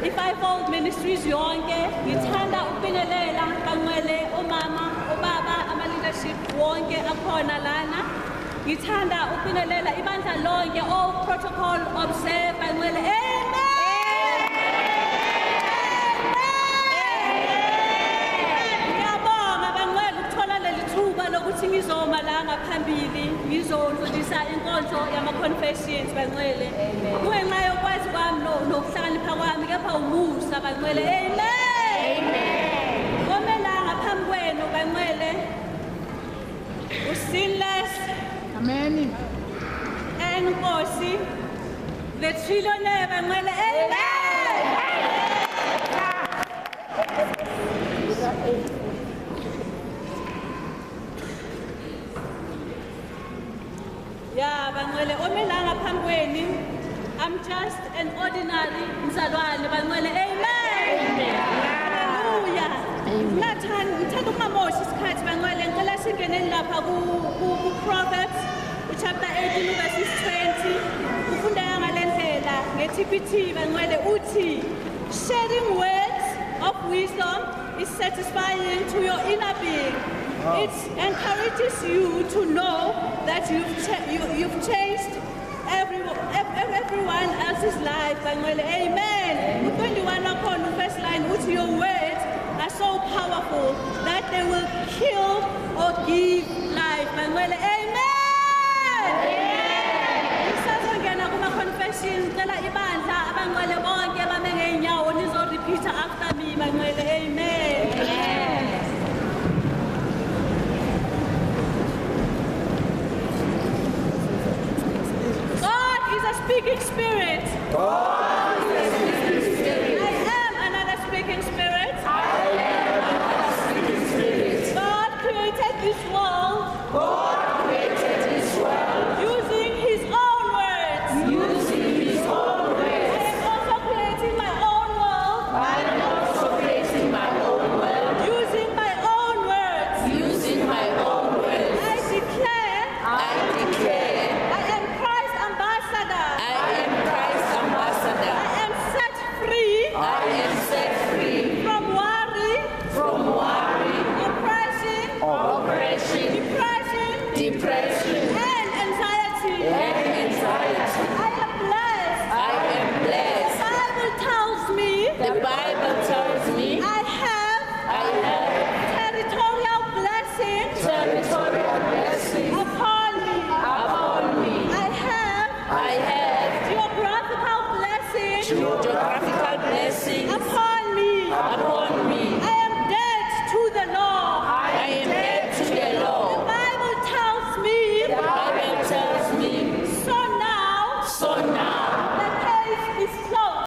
I-Fivefold Ministries yonke ngithanda ukubingelela bangcwele omama obaba ama-leadership wonke akhona lana ngithanda ukubingelela ibandla lonke all protocol observe bangcwele amen ngiyabonga bangcwele ukuthola leli thuba lokuthi ngizoma la ngaphambili ngizodlulisa inkonzo yama-confessions bangcwele kungenxa yokwazi kwami nokuhlakanipha kwami kepha umusa bangcwele amen ngomela ngaphambi kwenu bangcwele usinless Amen. enkosi the trillionaire bangcwele amen ya bangcwele omela ngaphambi kweni I'm just an ordinary mzalwane bangcwele amen haleluya ngithanda ukungamoshi isikhathi bangcwele ngicela singeneni lapha ku Proverbs chapter 18 verses 20 ufundeka ngalendlela ngeTPT bangcwele uthi sharing words of wisdom is satisfying to your inner being. It encourages you to know that you've changed everyone else's life. Amen. 21 upon the first line, which your words are so powerful that they will kill or give life. Amen. Isazongena kuma confession cela ibandla abangcwele bonke bame ngeenyawo nizo repeat after me bangcwele amen. God is a speaking spirit. God is a speaking spirit. I am another speaking spirit. I am another speaking spirit. God created this world. God created this world Using his own words. using his own I words. am also creating my own world. I am also creating my own world Using my own words. using my own words. I declare I declare I am Christ's ambassador. I am Christ's ambassador. I am set free I am set free from worry, from worry, oppression, oppression, depression, depression, and anxiety. and anxiety. I am blessed. I am The blessed. Bible tells me The Bible tells me I have I have territorial blessings territorial blessings upon me. upon me. I have geographical blessings Geographical blessings upon me. upon me. I am dead to the law. I am dead to the The law. Bible tells me The Bible tells me so now so now the case is closed.